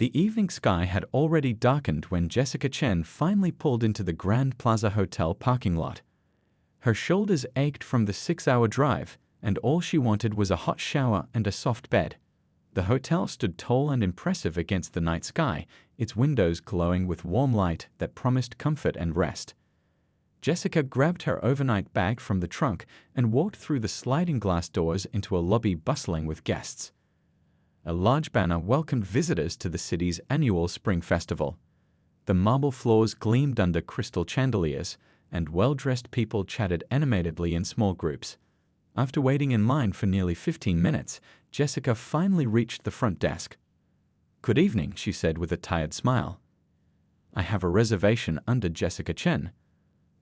The evening sky had already darkened when Jessica Chen finally pulled into the Grand Plaza Hotel parking lot. Her shoulders ached from the 6-hour drive, and all she wanted was a hot shower and a soft bed. The hotel stood tall and impressive against the night sky, its windows glowing with warm light that promised comfort and rest. Jessica grabbed her overnight bag from the trunk and walked through the sliding glass doors into a lobby bustling with guests. A large banner welcomed visitors to the city's annual Spring Festival. The marble floors gleamed under crystal chandeliers, and well-dressed people chatted animatedly in small groups. After waiting in line for nearly 15 minutes, Jessica finally reached the front desk. "Good evening," she said with a tired smile. "I have a reservation under Jessica Chen."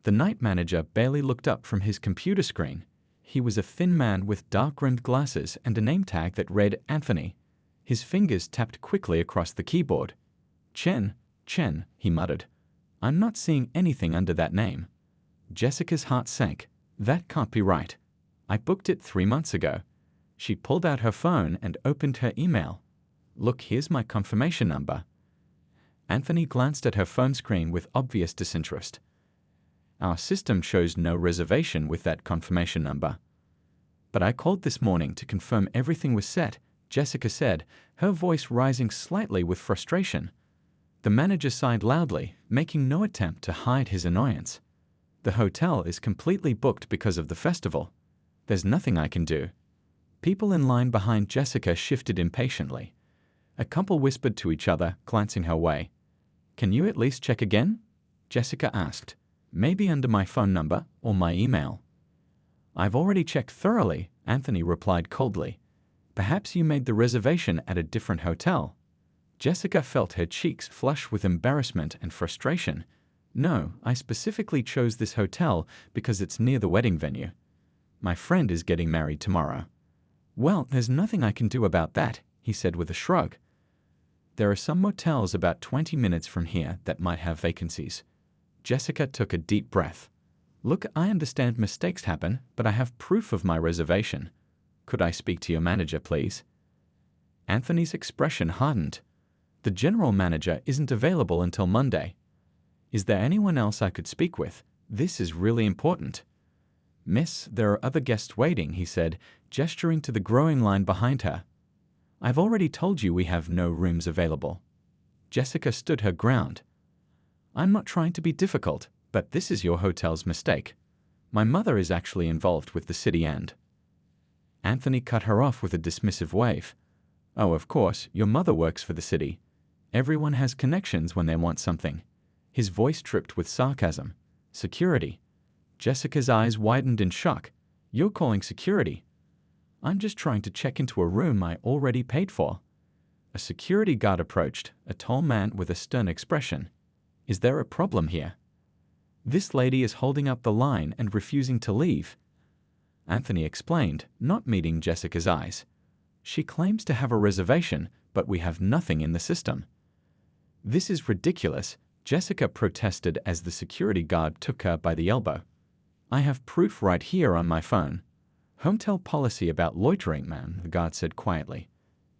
The night manager barely looked up from his computer screen. He was a thin man with dark-rimmed glasses and a name tag that read Anthony. His fingers tapped quickly across the keyboard. Chen, he muttered. "I'm not seeing anything under that name." Jessica's heart sank. That can't be right. I booked it 3 months ago. She pulled out her phone and opened her email. "Look, here's my confirmation number." Anthony glanced at her phone screen with obvious disinterest. "Our system shows no reservation with that confirmation number." "But I called this morning to confirm everything was set," Jessica said, her voice rising slightly with frustration. The manager sighed loudly, making no attempt to hide his annoyance. "The hotel is completely booked because of the festival. There's nothing I can do." People in line behind Jessica shifted impatiently. A couple whispered to each other, glancing her way. "Can you at least check again?" Jessica asked. "Maybe under my phone number or my email." "I've already checked thoroughly," Anthony replied coldly. "Perhaps you made the reservation at a different hotel." Jessica felt her cheeks flush with embarrassment and frustration. "No, I specifically chose this hotel because it's near the wedding venue. My friend is getting married tomorrow." "Well, there's nothing I can do about that," he said with a shrug. "There are some motels about 20 minutes from here that might have vacancies." Jessica took a deep breath. "Look, I understand mistakes happen, but I have proof of my reservation. Could I speak to your manager, please?" Anthony's expression hardened. "The general manager isn't available until Monday." "Is there anyone else I could speak with? This is really important." "Miss, there are other guests waiting," he said, gesturing to the growing line behind her. "I've already told you we have no rooms available." Jessica stood her ground. "I'm not trying to be difficult, but this is your hotel's mistake. My mother is actually involved with the city and—" Anthony cut her off with a dismissive wave. "Oh, of course, your mother works for the city. Everyone has connections when they want something." His voice dripped with sarcasm. "Security." Jessica's eyes widened in shock. "You're calling security?" "I'm just trying to check into a room I already paid for." A security guard approached, a tall man with a stern expression. "Is there a problem here?" "This lady is holding up the line and refusing to leave," Anthony explained, not meeting Jessica's eyes. "She claims to have a reservation, but we have nothing in the system." "This is ridiculous," Jessica protested as the security guard took her by the elbow. "I have proof right here on my phone." "Hotel policy about loitering, ma'am," the guard said quietly.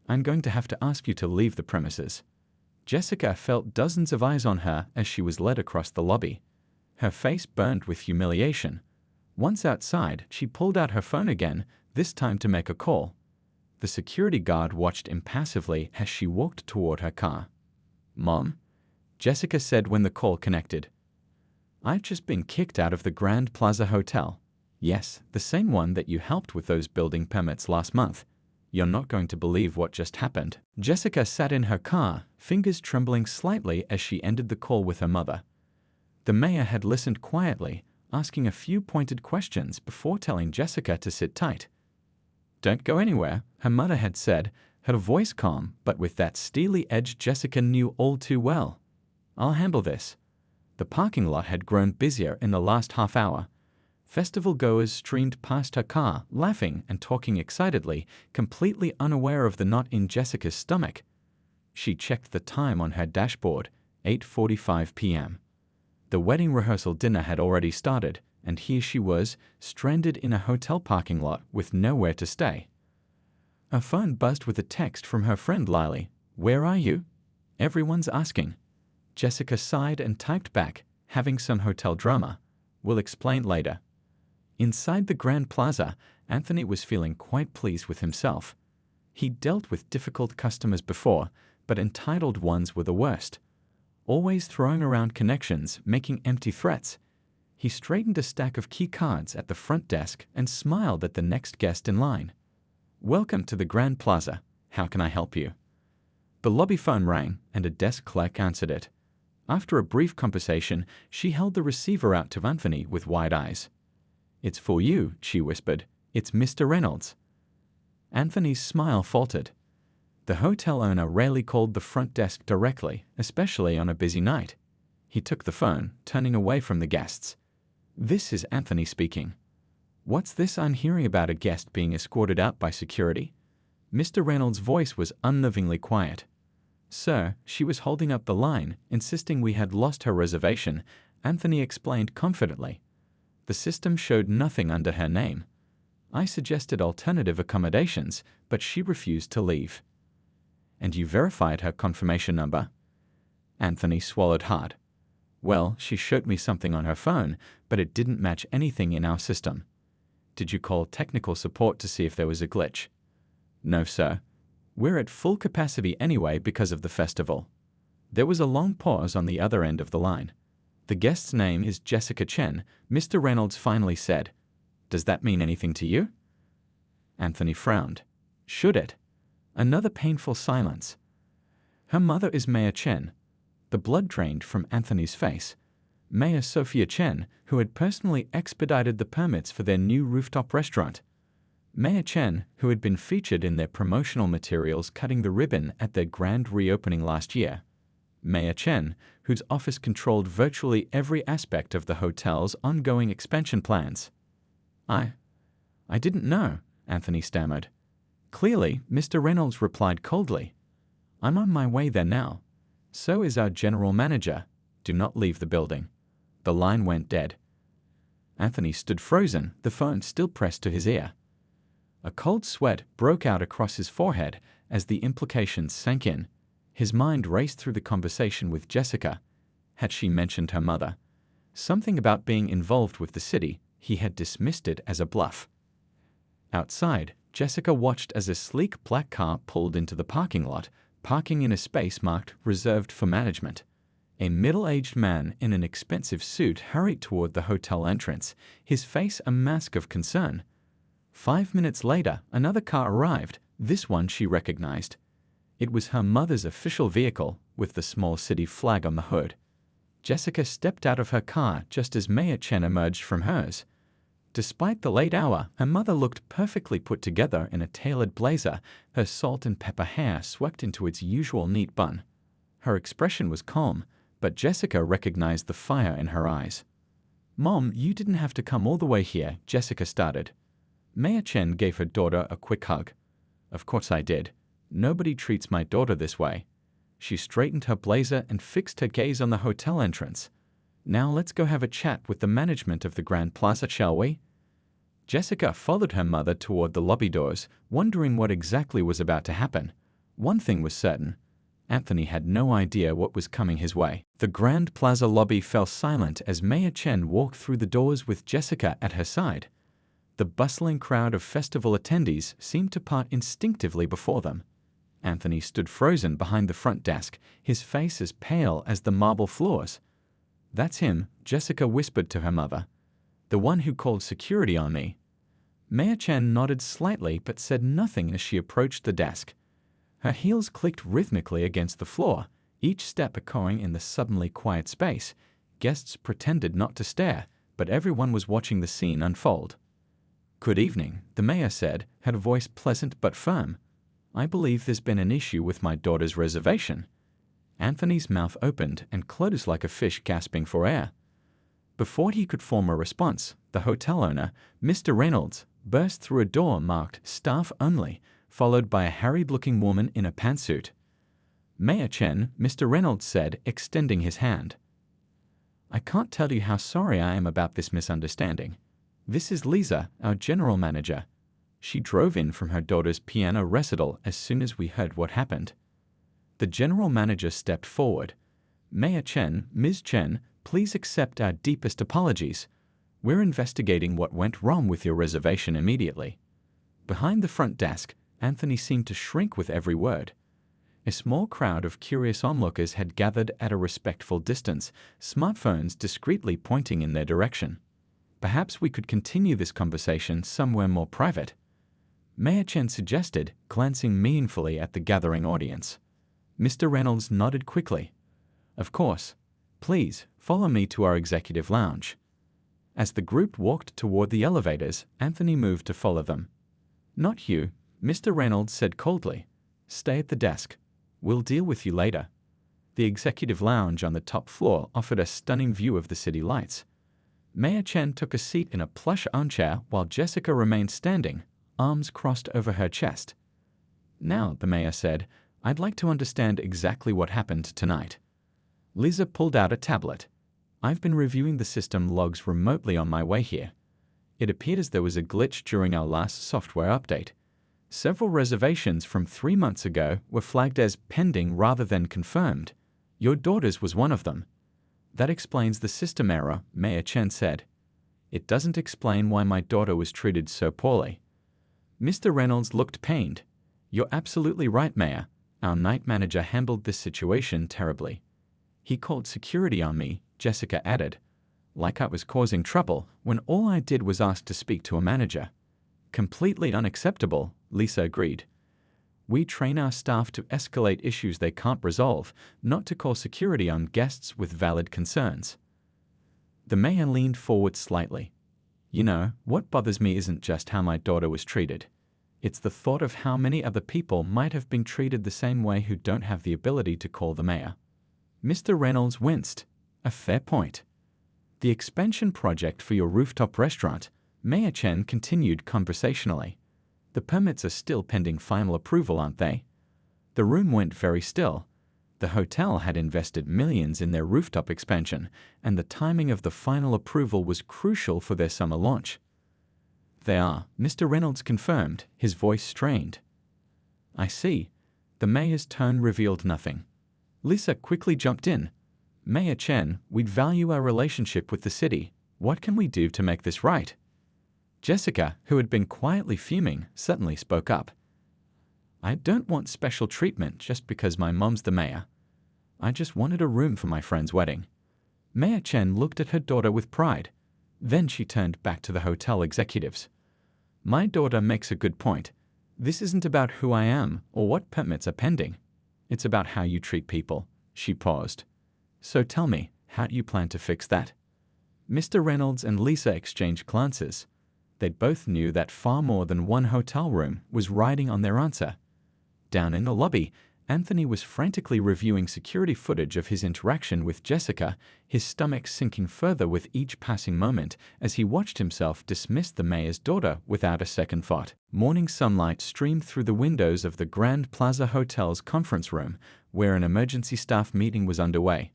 "I'm going to have to ask you to leave the premises." Jessica felt dozens of eyes on her as she was led across the lobby. Her face burned with humiliation. Once outside, she pulled out her phone again, this time to make a call. The security guard watched impassively as she walked toward her car. "Mom?" Jessica said when the call connected. "I've just been kicked out of the Grand Plaza Hotel." "Yes, the same one that you helped with those building permits last month. You're not going to believe what just happened." Jessica sat in her car, fingers trembling slightly as she ended the call with her mother. The mayor had listened quietly, asking a few pointed questions before telling Jessica to sit tight. "Don't go anywhere," her mother had said, her voice calm but with that steely edge Jessica knew all too well. "I'll handle this." The parking lot had grown busier in the last half hour. Festival goers streamed past her car, laughing and talking excitedly, completely unaware of the knot in Jessica's stomach. She checked the time on her dashboard, 8:45 p.m. The wedding rehearsal dinner had already started, and here she was, stranded in a hotel parking lot with nowhere to stay. Her phone buzzed with a text from her friend Lily. "Where are you?" Everyone's asking. Jessica sighed and typed back, having some hotel drama. We'll explain later. Inside the Grand Plaza, Anthony was feeling quite pleased with himself. He'd dealt with difficult customers before, but entitled ones were the worst. Always throwing around connections, making empty threats. He straightened a stack of key cards at the front desk and smiled at the next guest in line. "Welcome to the Grand Plaza. How can I help you?" The lobby phone rang, and a desk clerk answered it. After a brief conversation, she held the receiver out to Anthony with wide eyes. "It's for you," she whispered. "It's Mr. Reynolds." Anthony's smile faltered. The hotel owner rarely called the front desk directly, especially on a busy night. He took the phone, turning away from the guests. "This is Anthony speaking." "What's this I'm hearing about a guest being escorted out by security?" Mr. Reynolds' voice was unnervingly quiet. "Sir, she was holding up the line, insisting we had lost her reservation," Anthony explained confidently. "The system showed nothing under her name. I suggested alternative accommodations, but she refused to leave." "And you verified her confirmation number?" Anthony swallowed hard. "Well, she showed me something on her phone, but it didn't match anything in our system." "Did you call technical support to see if there was a glitch?" "No, sir. We're at full capacity anyway because of the festival." There was a long pause on the other end of the line. "The guest's name is Jessica Chen," Mr. Reynolds finally said. "Does that mean anything to you?" Anthony frowned. "Should it?" Another painful silence. "Her mother is Mayor Chen." The blood drained from Anthony's face. Mayor Sophia Chen, who had personally expedited the permits for their new rooftop restaurant. Mayor Chen, who had been featured in their promotional materials cutting the ribbon at their grand reopening last year. Mayor Chen, whose office controlled virtually every aspect of the hotel's ongoing expansion plans. I didn't know," Anthony stammered. Clearly, Mr. Reynolds replied coldly. "I'm on my way there now. So is our general manager. Do not leave the building." The line went dead. Anthony stood frozen, the phone still pressed to his ear. A cold sweat broke out across his forehead as the implications sank in. His mind raced through the conversation with Jessica. Had she mentioned her mother? Something about being involved with the city. He had dismissed it as a bluff. Outside, Jessica watched as a sleek black car pulled into the parking lot, parking in a space marked reserved for management. A middle-aged man in an expensive suit hurried toward the hotel entrance, his face a mask of concern. 5 minutes later, another car arrived, this one she recognized. It was her mother's official vehicle, with the small city flag on the hood. Jessica stepped out of her car just as Mayor Chen emerged from hers. Despite the late hour, her mother looked perfectly put together in a tailored blazer, her salt and pepper hair swept into its usual neat bun. Her expression was calm, but Jessica recognized the fire in her eyes. "Mom, you didn't have to come all the way here," Jessica started. Mayor Chen gave her daughter a quick hug. "Of course I did. Nobody treats my daughter this way." She straightened her blazer and fixed her gaze on the hotel entrance. "Now let's go have a chat with the management of the Grand Plaza, shall we?" Jessica followed her mother toward the lobby doors, wondering what exactly was about to happen. One thing was certain. Anthony had no idea what was coming his way. The Grand Plaza lobby fell silent as Mayor Chen walked through the doors with Jessica at her side. The bustling crowd of festival attendees seemed to part instinctively before them. Anthony stood frozen behind the front desk, his face as pale as the marble floors. "That's him," Jessica whispered to her mother. "The one who called security on me." Mayor Chen nodded slightly but said nothing as she approached the desk. Her heels clicked rhythmically against the floor, each step echoing in the suddenly quiet space. Guests pretended not to stare, but everyone was watching the scene unfold. "Good evening," the mayor said, her voice pleasant but firm. "I believe there's been an issue with my daughter's reservation." Anthony's mouth opened and closed like a fish gasping for air. Before he could form a response, the hotel owner, Mr. Reynolds, burst through a door marked "Staff Only," followed by a harried-looking woman in a pantsuit. "Mayor Chen," Mr. Reynolds said, extending his hand. "I can't tell you how sorry I am about this misunderstanding. This is Lisa, our general manager. She drove in from her daughter's piano recital as soon as we heard what happened." The general manager stepped forward. Mayor Chen, Ms. Chen, please accept our deepest apologies. We're investigating what went wrong with your reservation immediately. Behind the front desk, Anthony seemed to shrink with every word. A small crowd of curious onlookers had gathered at a respectful distance, smartphones discreetly pointing in their direction. Perhaps we could continue this conversation somewhere more private, Mayor Chen suggested, glancing meaningfully at the gathering audience. Mr. Reynolds nodded quickly. Of course. Please, follow me to our executive lounge. As the group walked toward the elevators, Anthony moved to follow them. Not you, Mr. Reynolds said coldly. Stay at the desk. We'll deal with you later. The executive lounge on the top floor offered a stunning view of the city lights. Mayor Chen took a seat in a plush armchair while Jessica remained standing, arms crossed over her chest. Now, the mayor said, I'd like to understand exactly what happened tonight. Lisa pulled out a tablet. I've been reviewing the system logs remotely on my way here. It appeared as there was a glitch during our last software update. Several reservations from 3 months ago were flagged as pending rather than confirmed. Your daughter's was one of them. That explains the system error, Mayor Chen said. It doesn't explain why my daughter was treated so poorly. Mr. Reynolds looked pained. You're absolutely right, Mayor. Our night manager handled this situation terribly. He called security on me, Jessica added. Like I was causing trouble when all I did was ask to speak to a manager. Completely unacceptable, Lisa agreed. We train our staff to escalate issues they can't resolve, not to call security on guests with valid concerns. The mayor leaned forward slightly. You know, what bothers me isn't just how my daughter was treated. It's the thought of how many other people might have been treated the same way who don't have the ability to call the mayor. Mr. Reynolds winced. A fair point. The expansion project for your rooftop restaurant, Mayor Chen continued conversationally. The permits are still pending final approval, aren't they? The room went very still. The hotel had invested millions in their rooftop expansion, and the timing of the final approval was crucial for their summer launch. They are, Mr. Reynolds confirmed, his voice strained. I see. The mayor's tone revealed nothing. Lisa quickly jumped in. Mayor Chen, we'd value our relationship with the city. What can we do to make this right? Jessica, who had been quietly fuming, suddenly spoke up. I don't want special treatment just because my mom's the mayor. I just wanted a room for my friend's wedding. Mayor Chen looked at her daughter with pride. Then she turned back to the hotel executives. My daughter makes a good point. This isn't about who I am or what permits are pending. It's about how you treat people. She paused. So tell me, how do you plan to fix that? Mr. Reynolds and Lisa exchanged glances. They both knew that far more than one hotel room was riding on their answer. Down in the lobby, Anthony was frantically reviewing security footage of his interaction with Jessica, his stomach sinking further with each passing moment as he watched himself dismiss the mayor's daughter without a second thought. Morning sunlight streamed through the windows of the Grand Plaza Hotel's conference room, where an emergency staff meeting was underway.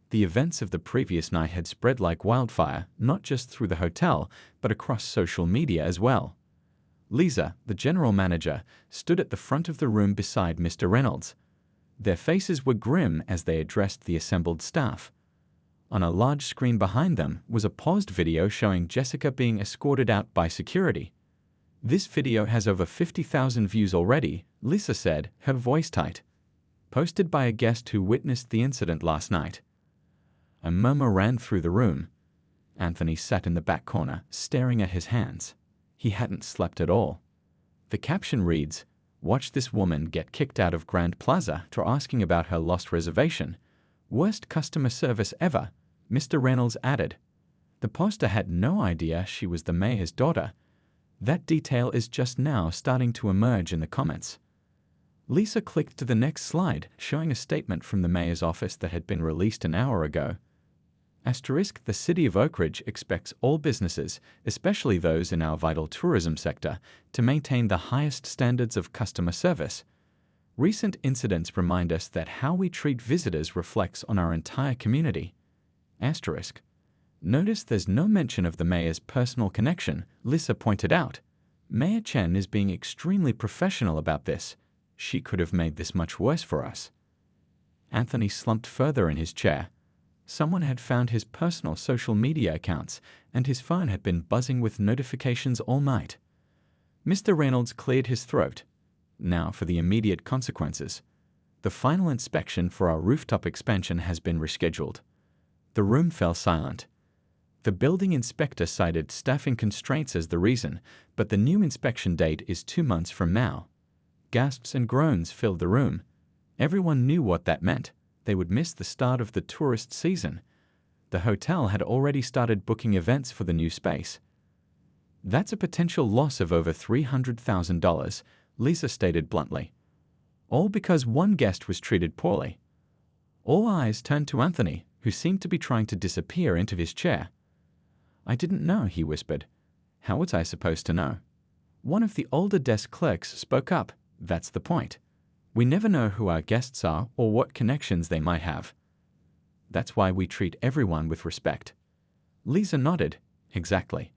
The events of the previous night had spread like wildfire, not just through the hotel, but across social media as well. Lisa, the general manager, stood at the front of the room beside Mr. Reynolds. Their faces were grim as they addressed the assembled staff. On a large screen behind them was a paused video showing Jessica being escorted out by security. This video has over 50,000 views already, Lisa said, her voice tight. Posted by a guest who witnessed the incident last night. A murmur ran through the room. Anthony sat in the back corner, staring at his hands. He hadn't slept at all. The caption reads, Watch this woman get kicked out of Grand Plaza for asking about her lost reservation. Worst customer service ever, Mr. Reynolds added. The poster had no idea she was the mayor's daughter. That detail is just now starting to emerge in the comments. Lisa clicked to the next slide, showing a statement from the mayor's office that had been released an hour ago. Asterisk, the city of Oak Ridge expects all businesses, especially those in our vital tourism sector, to maintain the highest standards of customer service. Recent incidents remind us that how we treat visitors reflects on our entire community. Asterisk. Notice there's no mention of the mayor's personal connection, Lisa pointed out. Mayor Chen is being extremely professional about this. She could have made this much worse for us. Anthony slumped further in his chair. Someone had found his personal social media accounts, and his phone had been buzzing with notifications all night. Mr. Reynolds cleared his throat. Now for the immediate consequences. The final inspection for our rooftop expansion has been rescheduled. The room fell silent. The building inspector cited staffing constraints as the reason, but the new inspection date is 2 months from now. Gasps and groans filled the room. Everyone knew what that meant. They would miss the start of the tourist season. The hotel had already started booking events for the new space. That's a potential loss of over $300,000, Lisa stated bluntly. All because one guest was treated poorly. All eyes turned to Anthony, who seemed to be trying to disappear into his chair. I didn't know, he whispered. How was I supposed to know? One of the older desk clerks spoke up. That's the point. We never know who our guests are or what connections they might have. That's why we treat everyone with respect. Lisa nodded. Exactly.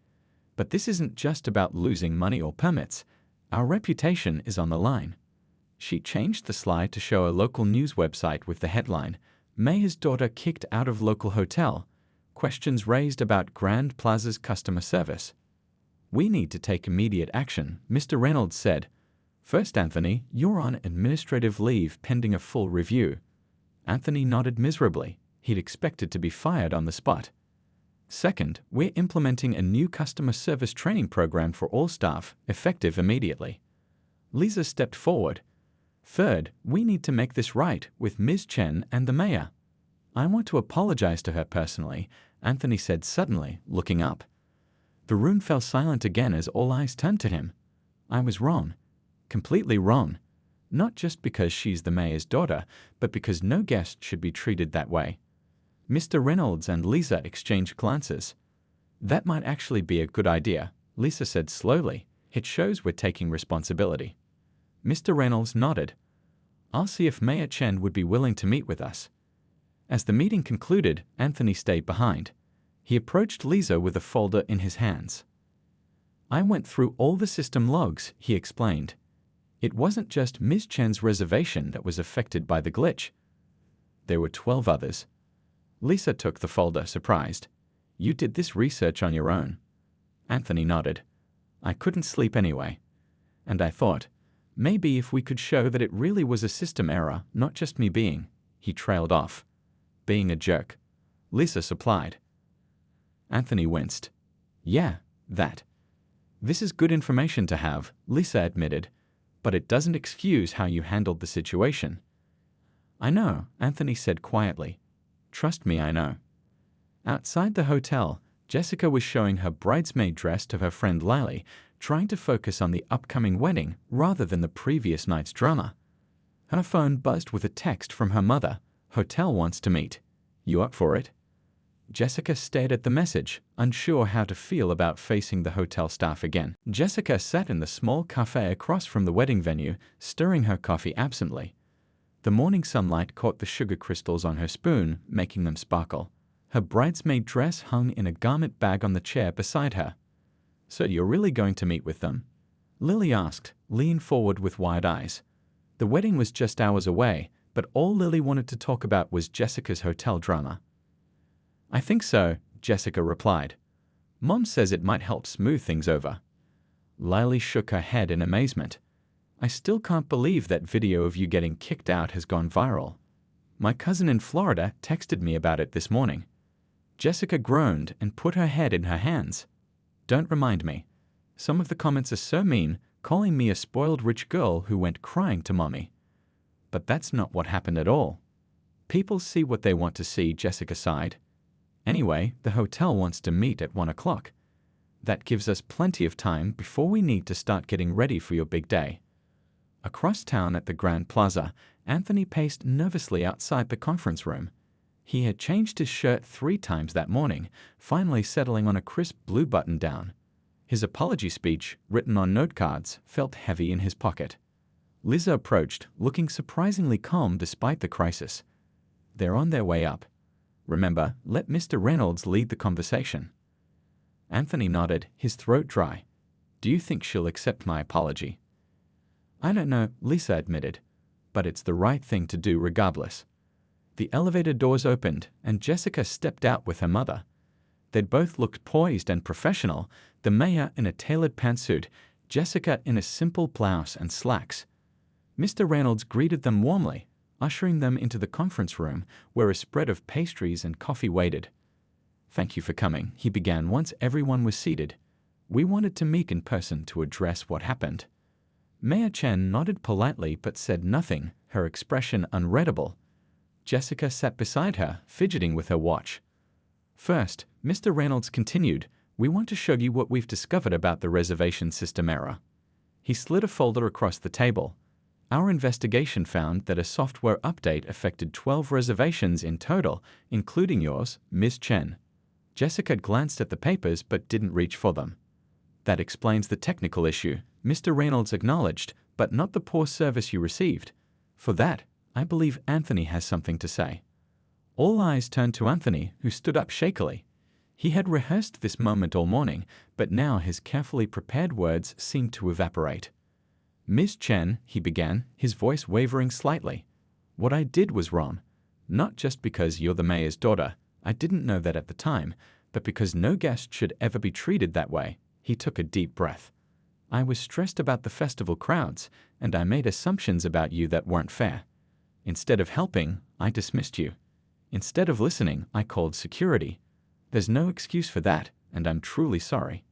But this isn't just about losing money or permits. Our reputation is on the line. She changed the slide to show a local news website with the headline, Mayor's daughter kicked out of local hotel. Questions raised about Grand Plaza's customer service. We need to take immediate action, Mr. Reynolds said. First, Anthony, you're on administrative leave pending a full review. Anthony nodded miserably. He'd expected to be fired on the spot. Second, we're implementing a new customer service training program for all staff, effective immediately. Lisa stepped forward. Third, we need to make this right with Ms. Chen and the mayor. I want to apologize to her personally, Anthony said suddenly, looking up. The room fell silent again as all eyes turned to him. I was wrong. Completely wrong. Not just because she's the mayor's daughter, but because no guest should be treated that way. Mr. Reynolds and Lisa exchanged glances. That might actually be a good idea, Lisa said slowly. It shows we're taking responsibility. Mr. Reynolds nodded. I'll see if Mayor Chen would be willing to meet with us. As the meeting concluded, Anthony stayed behind. He approached Lisa with a folder in his hands. I went through all the system logs, he explained. It wasn't just Ms. Chen's reservation that was affected by the glitch. There were 12 others. Lisa took the folder, surprised. You did this research on your own. Anthony nodded. I couldn't sleep anyway. And I thought, maybe if we could show that it really was a system error, not just me being, he trailed off. Being a jerk. Lisa supplied. Anthony winced. Yeah, that. This is good information to have, Lisa admitted, but it doesn't excuse how you handled the situation. I know, Anthony said quietly. Trust me, I know. Outside the hotel, Jessica was showing her bridesmaid dress to her friend Lily, trying to focus on the upcoming wedding rather than the previous night's drama. Her phone buzzed with a text from her mother. Hotel wants to meet. You up for it? Jessica stared at the message, unsure how to feel about facing the hotel staff again. Jessica sat in the small cafe across from the wedding venue, stirring her coffee absently. The morning sunlight caught the sugar crystals on her spoon, making them sparkle. Her bridesmaid dress hung in a garment bag on the chair beside her. So you're really going to meet with them? Lily asked, leaning forward with wide eyes. The wedding was just hours away, but all Lily wanted to talk about was Jessica's hotel drama. I think so, Jessica replied. Mom says it might help smooth things over. Lily shook her head in amazement. I still can't believe that video of you getting kicked out has gone viral. My cousin in Florida texted me about it this morning. Jessica groaned and put her head in her hands. Don't remind me. Some of the comments are so mean, calling me a spoiled rich girl who went crying to mommy. But that's not what happened at all. People see what they want to see, Jessica sighed. Anyway, the hotel wants to meet at 1 o'clock. That gives us plenty of time before we need to start getting ready for your big day. Across town at the Grand Plaza, Anthony paced nervously outside the conference room. He had changed his shirt 3 times that morning, finally settling on a crisp blue button-down. His apology speech, written on note cards, felt heavy in his pocket. Lisa approached, looking surprisingly calm despite the crisis. They're on their way up. Remember, let Mr. Reynolds lead the conversation. Anthony nodded, his throat dry. Do you think she'll accept my apology? I don't know, Lisa admitted, but it's the right thing to do regardless. The elevator doors opened, and Jessica stepped out with her mother. They'd both looked poised and professional, the mayor in a tailored pantsuit, Jessica in a simple blouse and slacks. Mr. Reynolds greeted them warmly, ushering them into the conference room where a spread of pastries and coffee waited. "Thank you for coming," he began once everyone was seated. "We wanted to meet in person to address what happened." Mayor Chen nodded politely but said nothing, her expression unreadable. Jessica sat beside her, fidgeting with her watch. "First," Mr. Reynolds continued, "we want to show you what we've discovered about the reservation system error." He slid a folder across the table. "Our investigation found that a software update affected 12 reservations in total, including yours, Ms. Chen." Jessica glanced at the papers but didn't reach for them. "That explains the technical issue," Mr. Reynolds acknowledged, "but not the poor service you received. For that, I believe Anthony has something to say." All eyes turned to Anthony, who stood up shakily. He had rehearsed this moment all morning, but now his carefully prepared words seemed to evaporate. "Ms. Chen," he began, his voice wavering slightly, "what I did was wrong. Not just because you're the mayor's daughter, I didn't know that at the time, but because no guest should ever be treated that way." He took a deep breath. "I was stressed about the festival crowds, and I made assumptions about you that weren't fair. Instead of helping, I dismissed you. Instead of listening, I called security. There's no excuse for that, and I'm truly sorry."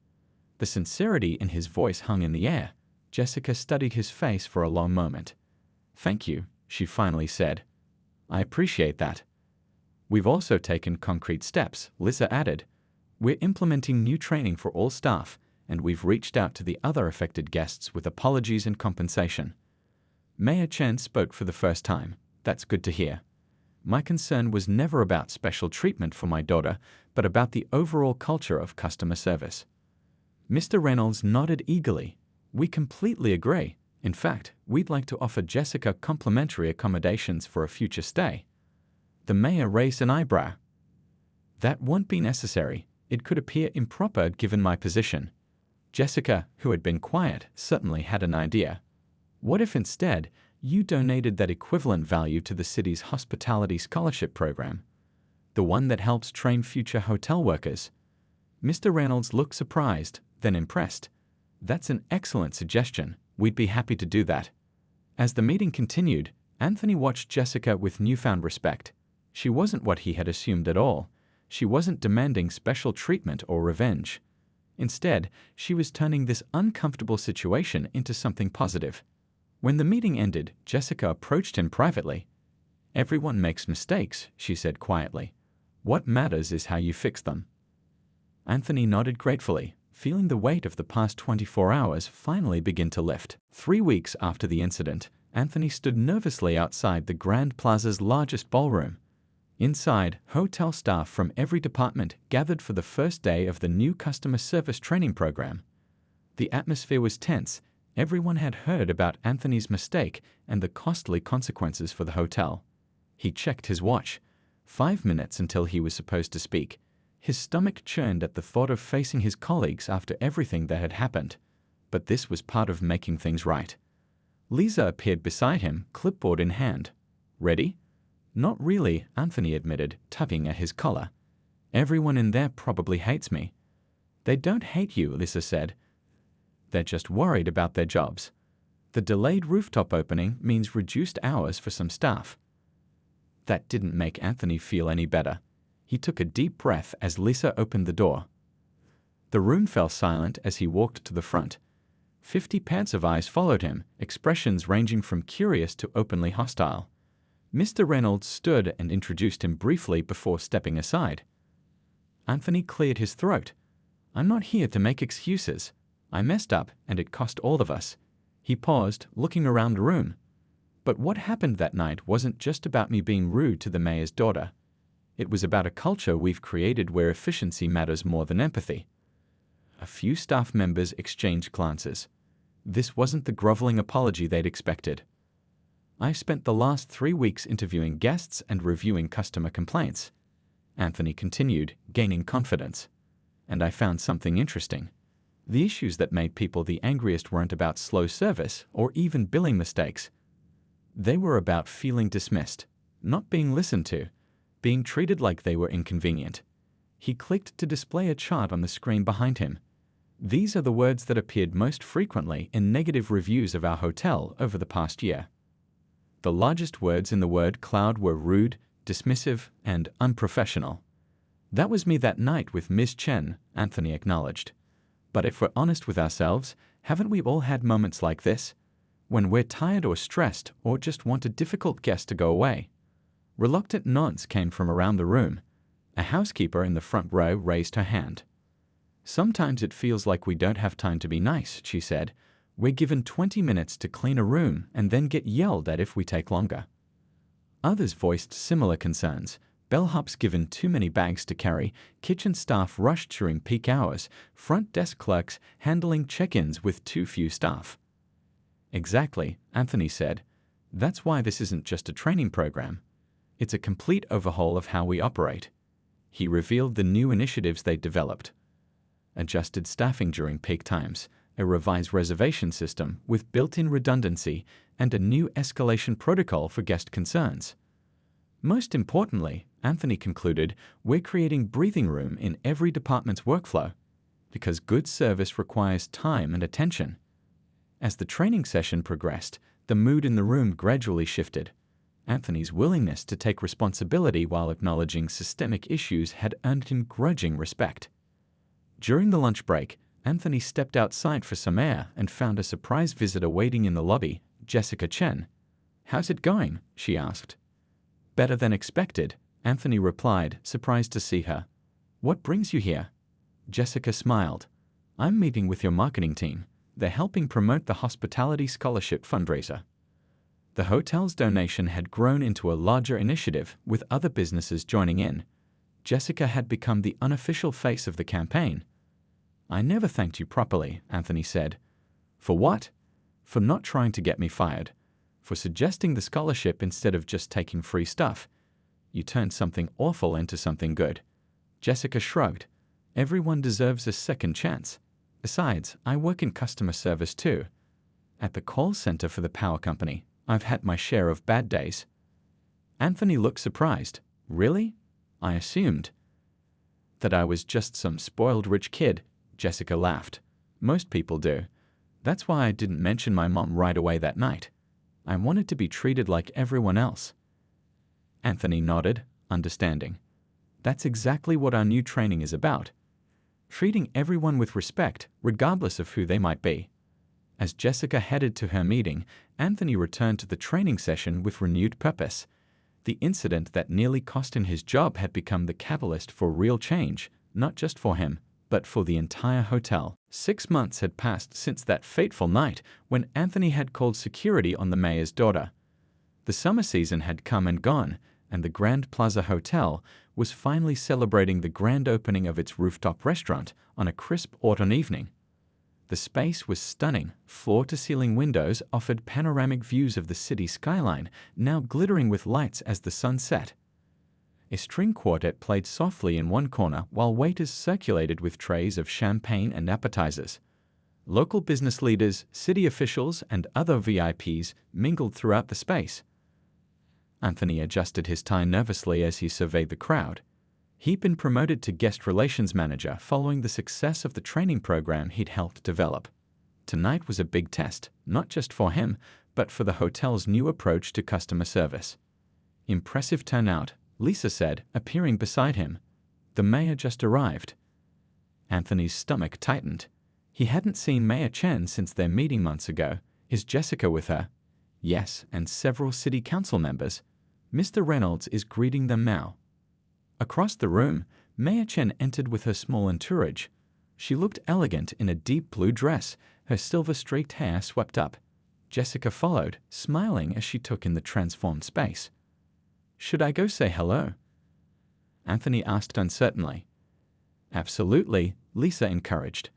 The sincerity in his voice hung in the air. Jessica studied his face for a long moment. "Thank you," she finally said. "I appreciate that." "We've also taken concrete steps," Lisa added. "We're implementing new training for all staff, and we've reached out to the other affected guests with apologies and compensation." Mayor Chen spoke for the first time. "That's good to hear. My concern was never about special treatment for my daughter, but about the overall culture of customer service." Mr. Reynolds nodded eagerly. "We completely agree. In fact, we'd like to offer Jessica complimentary accommodations for a future stay." The mayor raised an eyebrow. "That won't be necessary. It could appear improper given my position." Jessica, who had been quiet, certainly had an idea. "What if instead you donated that equivalent value to the city's hospitality scholarship program? The one that helps train future hotel workers?" Mr. Reynolds looked surprised, then impressed. "That's an excellent suggestion. We'd be happy to do that." As the meeting continued, Anthony watched Jessica with newfound respect. She wasn't what he had assumed at all. She wasn't demanding special treatment or revenge. Instead, she was turning this uncomfortable situation into something positive. When the meeting ended, Jessica approached him privately. "Everyone makes mistakes," she said quietly. "What matters is how you fix them." Anthony nodded gratefully, feeling the weight of the past 24 hours finally begin to lift. 3 weeks after the incident, Anthony stood nervously outside the Grand Plaza's largest ballroom. Inside, hotel staff from every department gathered for the first day of the new customer service training program. The atmosphere was tense. Everyone had heard about Anthony's mistake and the costly consequences for the hotel. He checked his watch. 5 minutes until he was supposed to speak. His stomach churned at the thought of facing his colleagues after everything that had happened. But this was part of making things right. Lisa appeared beside him, clipboard in hand. "Ready?" "Not really," Anthony admitted, tugging at his collar. "Everyone in there probably hates me." "They don't hate you," Lisa said. "They're just worried about their jobs. The delayed rooftop opening means reduced hours for some staff." That didn't make Anthony feel any better. He took a deep breath as Lisa opened the door. The room fell silent as he walked to the front. 50 pairs of eyes followed him, expressions ranging from curious to openly hostile. Mr. Reynolds stood and introduced him briefly before stepping aside. Anthony cleared his throat. "I'm not here to make excuses. I messed up, and it cost all of us." He paused, looking around the room. "But what happened that night wasn't just about me being rude to the mayor's daughter. It was about a culture we've created where efficiency matters more than empathy." A few staff members exchanged glances. This wasn't the groveling apology they'd expected. "I've spent the last 3 weeks interviewing guests and reviewing customer complaints," Anthony continued, gaining confidence. "And I found something interesting. The issues that made people the angriest weren't about slow service or even billing mistakes. They were about feeling dismissed. not being listened to, being treated like they were inconvenient. He clicked to display a chart on the screen behind him. These are the words that appeared most frequently in negative reviews of our hotel over the past year. The largest words in the word cloud were rude, dismissive, and unprofessional. That was me that night with Ms. Chen, Anthony acknowledged. But if we're honest with ourselves, haven't we all had moments like this? When we're tired or stressed or just want a difficult guest to go away? Reluctant nods came from around the room. A housekeeper in the front row raised her hand. Sometimes it feels like we don't have time to be nice, she said. We're given 20 minutes to clean a room and then get yelled at if we take longer. Others voiced similar concerns. Bellhops given too many bags to carry, kitchen staff rushed during peak hours, front desk clerks handling check-ins with too few staff. Exactly, Anthony said. That's why this isn't just a training program. It's a complete overhaul of how we operate. He revealed the new initiatives they developed. Adjusted staffing during peak times, a revised reservation system with built-in redundancy, and a new escalation protocol for guest concerns. Most importantly, Anthony concluded, we're creating breathing room in every department's workflow, because good service requires time and attention. As the training session progressed, the mood in the room gradually shifted. Anthony's willingness to take responsibility while acknowledging systemic issues had earned him grudging respect. During the lunch break, Anthony stepped outside for some air and found a surprise visitor waiting in the lobby, Jessica Chen. "How's it going?" she asked. "Better than expected," Anthony replied, surprised to see her. "What brings you here?" Jessica smiled. "I'm meeting with your marketing team. They're helping promote the Hospitality Scholarship fundraiser." The hotel's donation had grown into a larger initiative, with other businesses joining in. Jessica had become the unofficial face of the campaign. "I never thanked you properly," Anthony said. "For what?" "For not trying to get me fired. For suggesting the scholarship instead of just taking free stuff. You turned something awful into something good." Jessica shrugged. "Everyone deserves a second chance. Besides, I work in customer service too. At the call center for the power company, I've had my share of bad days." Anthony looked surprised. "Really? I assumed that I was just some spoiled rich kid." Jessica laughed. "Most people do. That's why I didn't mention my mom right away that night. I wanted to be treated like everyone else." Anthony nodded, understanding. "That's exactly what our new training is about. Treating everyone with respect, regardless of who they might be." As Jessica headed to her meeting, Anthony returned to the training session with renewed purpose. The incident that nearly cost him his job had become the catalyst for real change, not just for him, but for the entire hotel. 6 months had passed since that fateful night when Anthony had called security on the mayor's daughter. The summer season had come and gone, and the Grand Plaza Hotel was finally celebrating the grand opening of its rooftop restaurant on a crisp autumn evening. The space was stunning. Floor-to-ceiling windows offered panoramic views of the city skyline, now glittering with lights as the sun set. A string quartet played softly in one corner while waiters circulated with trays of champagne and appetizers. Local business leaders, city officials, and other VIPs mingled throughout the space. Anthony adjusted his tie nervously as he surveyed the crowd. He'd been promoted to guest relations manager following the success of the training program he'd helped develop. Tonight was a big test, not just for him, but for the hotel's new approach to customer service. "Impressive turnout," Lisa said, appearing beside him. "The mayor just arrived." Anthony's stomach tightened. He hadn't seen Mayor Chen since their meeting months ago. Is Jessica with her? Yes, and several city council members. Mr. Reynolds is greeting them now. Across the room, Mayor Chen entered with her small entourage. She looked elegant in a deep blue dress, her silver-streaked hair swept up. Jessica followed, smiling as she took in the transformed space. "Should I go say hello?" Anthony asked uncertainly. "Absolutely," Lisa encouraged.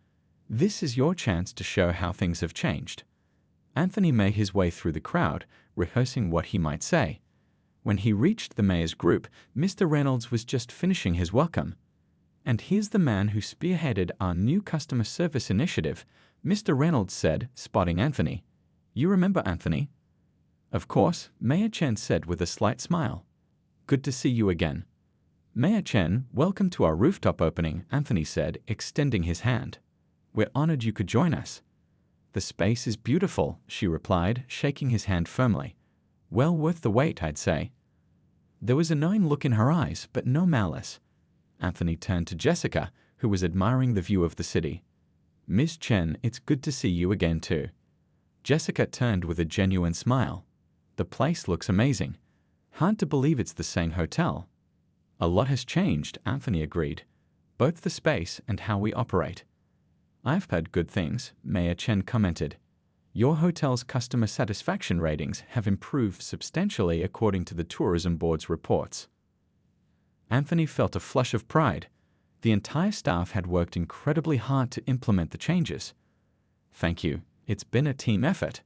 "This is your chance to show how things have changed." Anthony made his way through the crowd, rehearsing what he might say. When he reached the mayor's group, Mr. Reynolds was just finishing his welcome. "And here's the man who spearheaded our new customer service initiative," Mr. Reynolds said, spotting Anthony. "You remember Anthony?" "Of course," Mayor Chen said with a slight smile. good to see you again. Mayor Chen, welcome to our rooftop opening, Anthony said, extending his hand. We're honored you could join us. The space is beautiful, she replied, shaking his hand firmly. Well worth the wait, I'd say. There was a knowing look in her eyes, but no malice. Anthony turned to Jessica, who was admiring the view of the city. Ms. Chen, it's good to see you again too. Jessica turned with a genuine smile. The place looks amazing. Hard to believe it's the same hotel. A lot has changed, Anthony agreed. Both the space and how we operate. I've heard good things, Mayor Chen commented. Your hotel's customer satisfaction ratings have improved substantially according to the Tourism Board's reports. Anthony felt a flush of pride. The entire staff had worked incredibly hard to implement the changes. Thank you. It's been a team effort.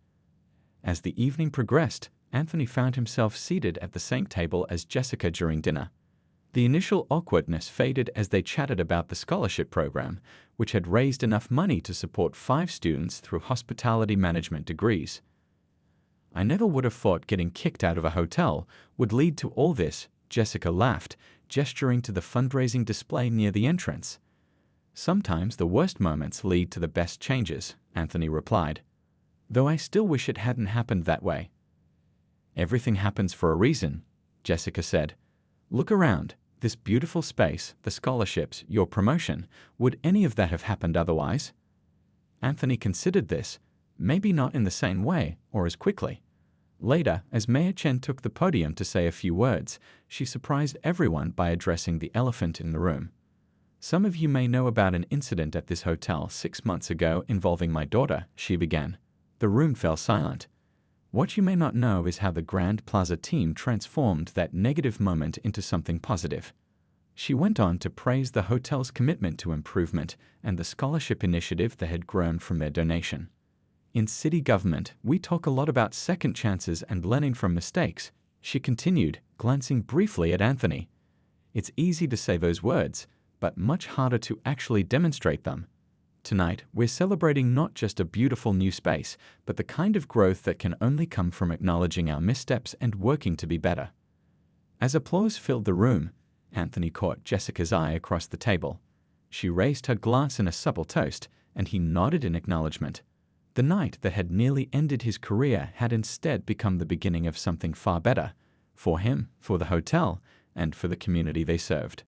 As the evening progressed, Anthony found himself seated at the same table as Jessica during dinner. The initial awkwardness faded as they chatted about the scholarship program, which had raised enough money to support 5 students through hospitality management degrees. I never would have thought getting kicked out of a hotel would lead to all this, Jessica laughed, gesturing to the fundraising display near the entrance. Sometimes the worst moments lead to the best changes, Anthony replied. Though I still wish it hadn't happened that way. Everything happens for a reason, Jessica said. Look around. This beautiful space, the scholarships, your promotion, would any of that have happened otherwise? Anthony considered this, maybe not in the same way or as quickly. Later, as Mayor Chen took the podium to say a few words, she surprised everyone by addressing the elephant in the room. Some of you may know about an incident at this hotel 6 months ago involving my daughter, she began. The room fell silent. What you may not know is how the Grand Plaza team transformed that negative moment into something positive. She went on to praise the hotel's commitment to improvement and the scholarship initiative that had grown from their donation. In city government, we talk a lot about second chances and learning from mistakes, she continued, glancing briefly at Anthony. It's easy to say those words, but much harder to actually demonstrate them. Tonight, we're celebrating not just a beautiful new space, but the kind of growth that can only come from acknowledging our missteps and working to be better. As applause filled the room, Anthony caught Jessica's eye across the table. She raised her glass in a supple toast, and he nodded in acknowledgement. The night that had nearly ended his career had instead become the beginning of something far better, for him, for the hotel, and for the community they served.